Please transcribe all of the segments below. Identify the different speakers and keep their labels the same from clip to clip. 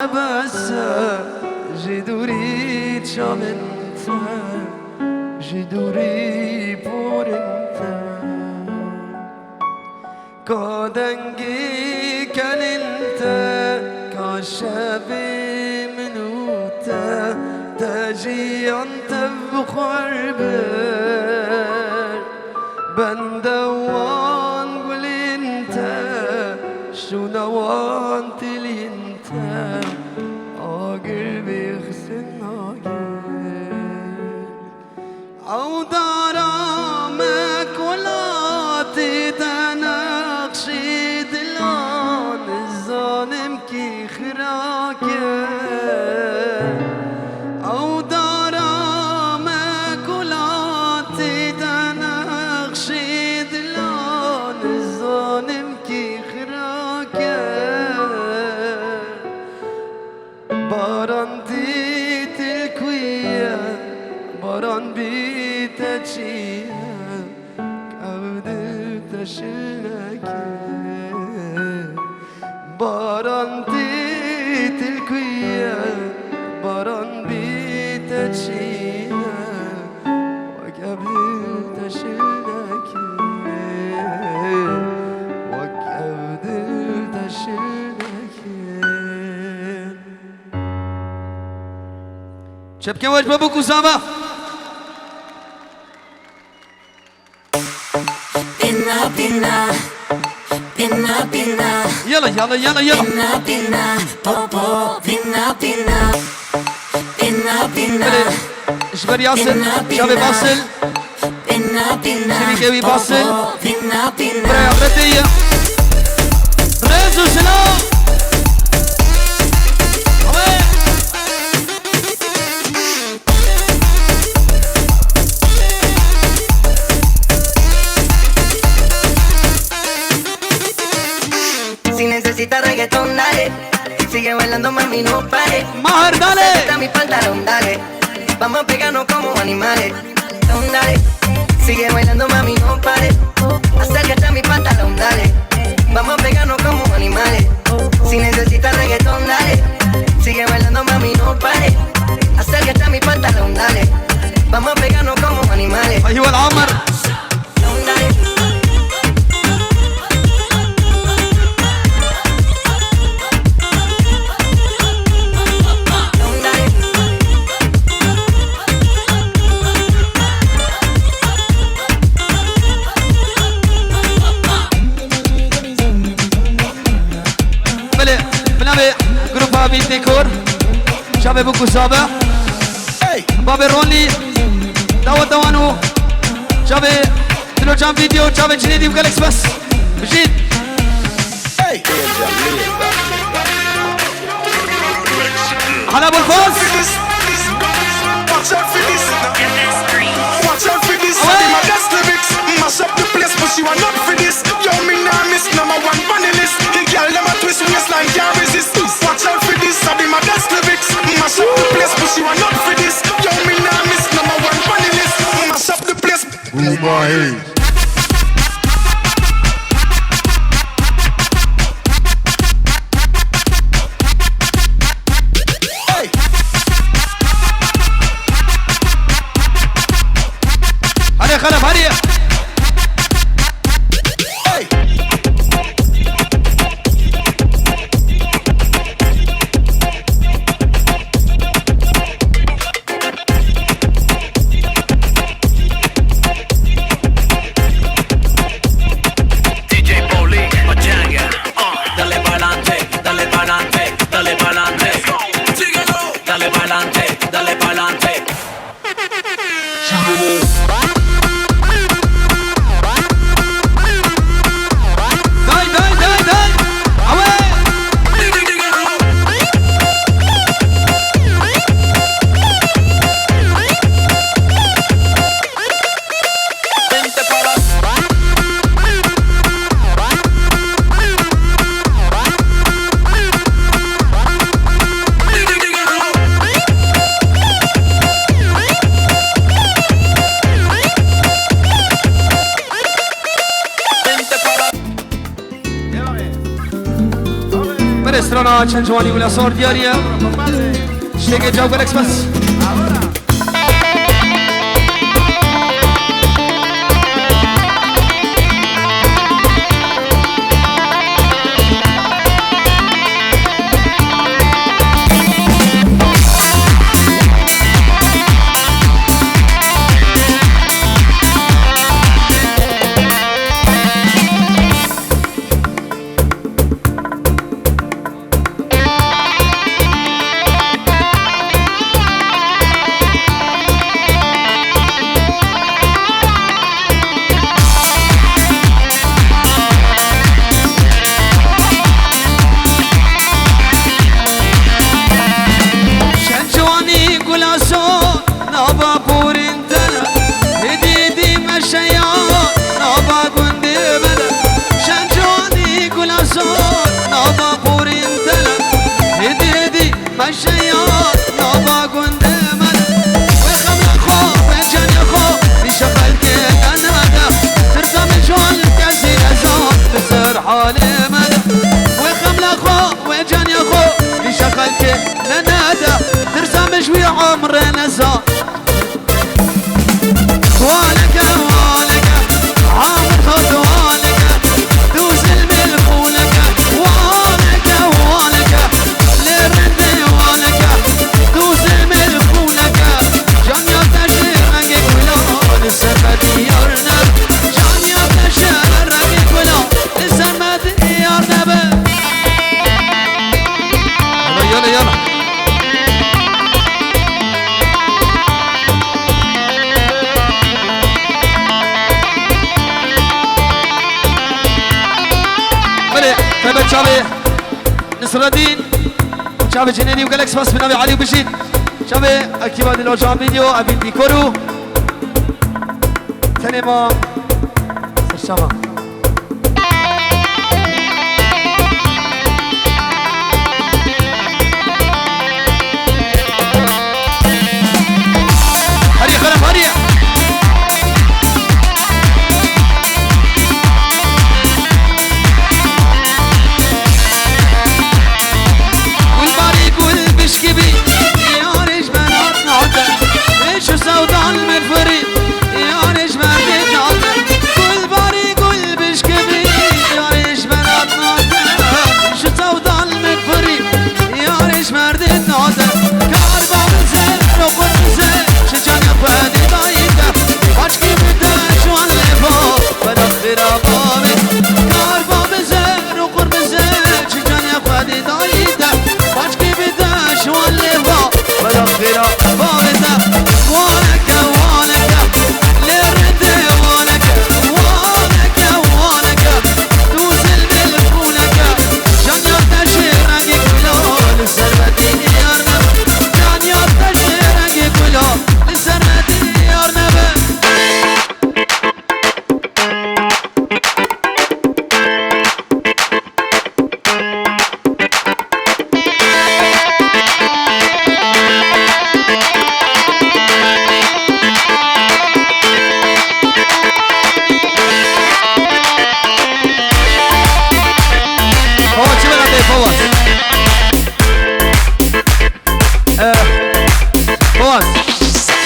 Speaker 1: بس j'ai دوری انت j'ai دوری pour انت كادنجي كان انت كاشبي منوتا تاجي انت بخربر بندوان قول انت شو نوانت لي انت قلبي خسن او دارامك ولا تدنقشي دلان الظالم كي خراك او دارامك ولا تدنقشي دلان الظالم كي خراك باران ديت الكوية باران بيتشيا كودت شلك باران ديت الكوية باران بيتشيا وكبدت شلك وكبدت شلك شبكة وجبة بوكو سامة
Speaker 2: Pina, pina, pina, pina.
Speaker 1: يلا يلا يلا يلا
Speaker 2: Pina, pina, popo, pina, pina. Pina, pina,
Speaker 1: جبر ياسر شابي باصل
Speaker 2: pina, pina.
Speaker 1: شبيكاوي باصل
Speaker 2: Popo, pina, pina.
Speaker 1: برا عبرتية ريزو سلام
Speaker 2: Si necesitas reggaetón, dale. Sigue bailando, mami, no pare.
Speaker 1: ماهر دالي
Speaker 2: Acércate a mi pantalón, dale. Vamos a pegarnos como animales. Dale. Sigue bailando, mami, no pare. Acércate a mi pantalón, dale. Vamos a pegarnos como animales. Si necesitas reggaetón, dale. Sigue bailando, mami, no pare. Acércate a mi pantalón, dale. Vamos a pegarnos como animales.
Speaker 1: أيوة العمر
Speaker 2: Dale.
Speaker 1: بله بنابه گروپ ها بیت ديكور شابه بوكو سابه بابي روني دعوت دوانو شابه دلو جام فيديو شابه جنيدي بقالكس بس بجيد هلا ابو الفوز
Speaker 3: Watch out for this. Watch out for this. My gas lyrics. Mash up the place, but she want up for this. Yo, me nah miss number one funny list. The girl them a twist waistline can't resist. Watch out for this. I be my gas lyrics. Mash up the place, but she want up for this. Yo, me nah miss number one funny list. Mash up the place.
Speaker 4: Move my head.
Speaker 1: هلا خلف هلا استرانا چنجوانی ولا صور ديارية شتيجي جاوب الاكسبرس نصر الدين شعب جنيني وجالكس باس من أبي علي وبشير شعب أكيد هذا الوجه فيديو أبي ديكورو ثاني ما الشباب هريا خلف هريا سودان المفري يا ريش بنات ناطر كل باري كل بشكبي يا ريش بنات ناطر شو سودان المفري يا ريش مردت ناطر كار باب زين رقم زين شجان يفادي بايده عشقي بده شو اللفا بالاخر بابي كار باب زين رقم زين شجان يفادي بايده عشقي بده شو اللفا بالاخر بابي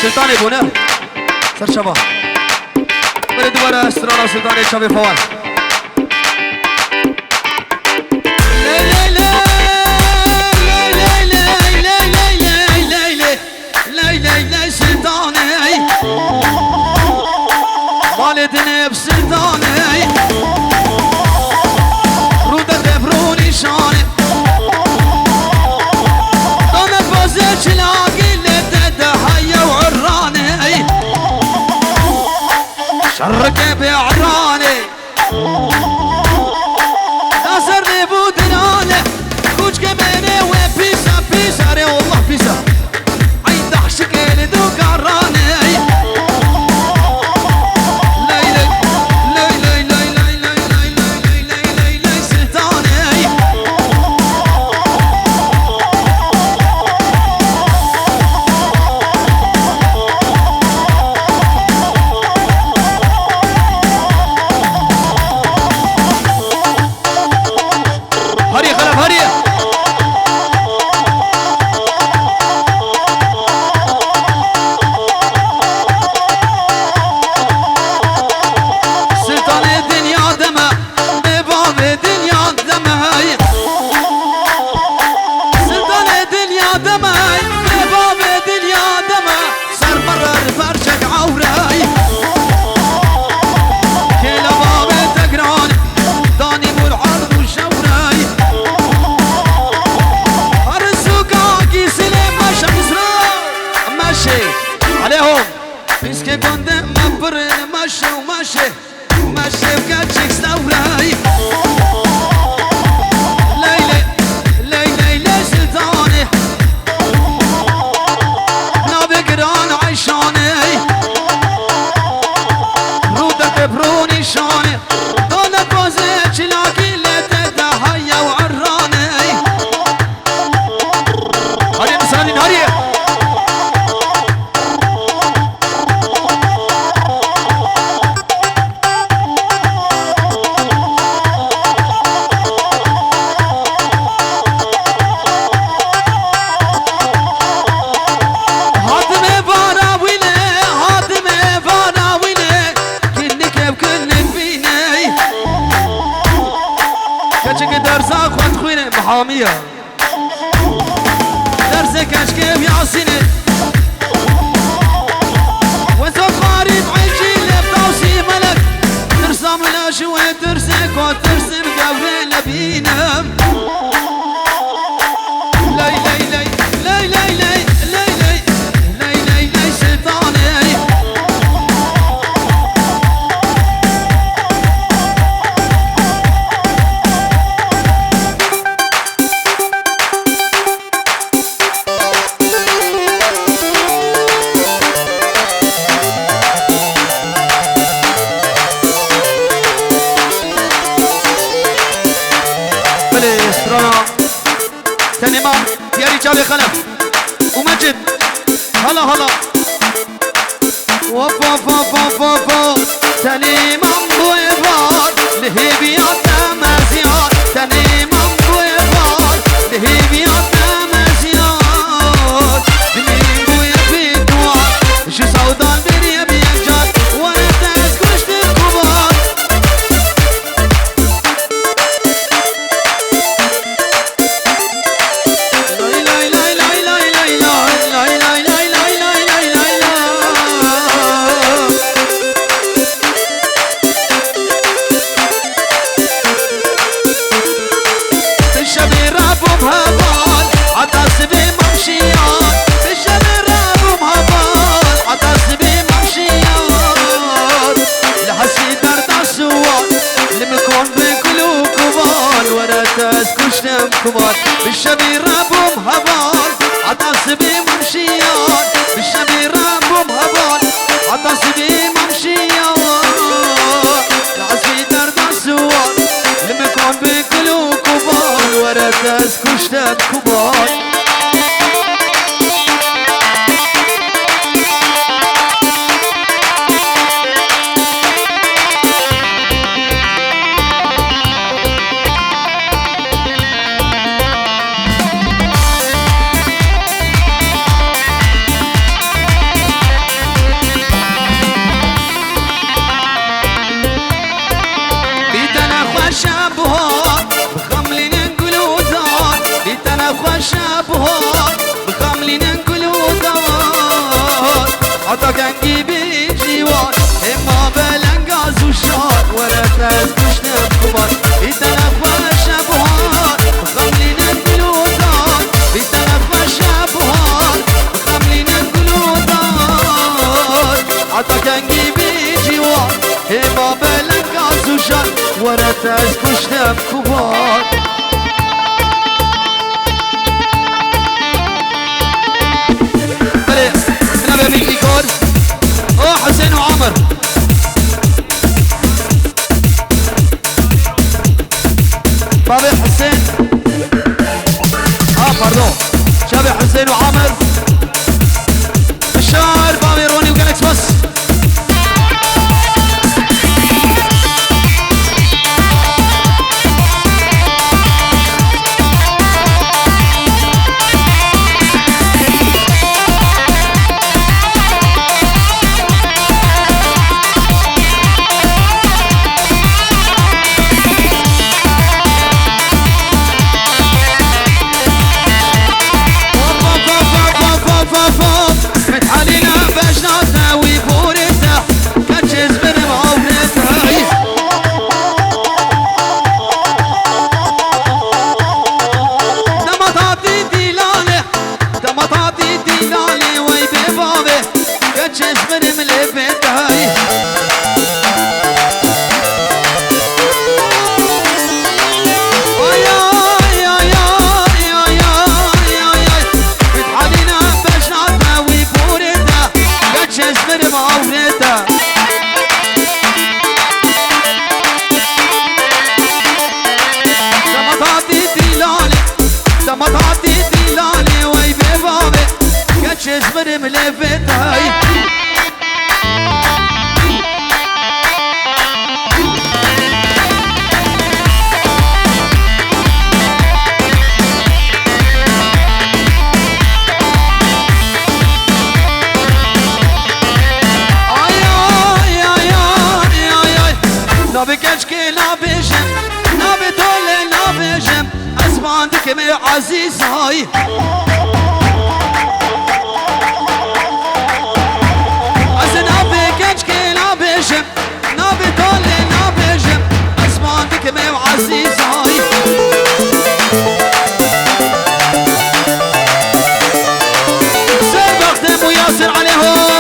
Speaker 1: سلطاني بونه سر شباب بله دوباره استرانا سلطاني شبه فوال ليلي سلطاني والدني بسلطاني رودة غفروني شاني انا بازيش لاقي لتدحية وعراني شرك بعراني ناصرني بودناني كوش كميني وبيسا بيسا ري والله بيسا عين دحشك لدو قراني كتشي كنت مبر ماشي وماشي ماشي بكاتشيك ستوراي ليلي ليلي ليش التاني نابي قران عيشاني رودك بروني شاني دونك بوزيك لاكي لتتا هيا وعراني هاري نساني هاري محامية درسك اشكي بيعصيني وانت غريب عيجي لبطاوسي ملك ترسم لا شوي ترسك وترسم قبل لبينم لي لي لي لي لي لي لي لي لي لي شيطاني تنمى يا رجال خلف ومجد هلا هلا وف وف وف وف تنمى بويبار لهيبيات مزيار تنمى بويبار لهيبيات مزيار بني بويا بيدوار شو سودان بني بيجار وانا تسكشت الكبار كبار بالشبير ابوم هبال عطاسبي ممشيان بالشبير ابوم هبال عطاسبي ممشيان العزبي درد السوار لمكون بكلو كبار ورا تسكشتم كبار شابهات بخملين انقلودات عطاك انجيبي جيوان اما بلنقاز وشار ولا تسكشنا بكبار بيتنفى شابهات بخملين انقلودات بيتنفى شابهات بخملين انقلودات عطاك انجيبي جيوان اما بلنقاز وشار ولا تسكشنا بكبار بيجي كور حسين وعمر بابي حسين باردون شابي حسين وعمر بشار بابي روني وجالكس بس چشمر ملفتای نابي كشكي نابيشم نابي دولي نابيشم اسمان دكمي عزيز هاي نابي كشكي نابيشم نابي دولي نابيشم اسمان دكمي عزيز هاي سر بختم وياسر عليهم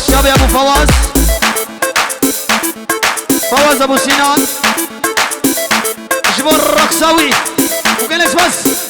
Speaker 1: شباب ابو فواز فواز ابو سنان جبر الرقصاوي وجلس بس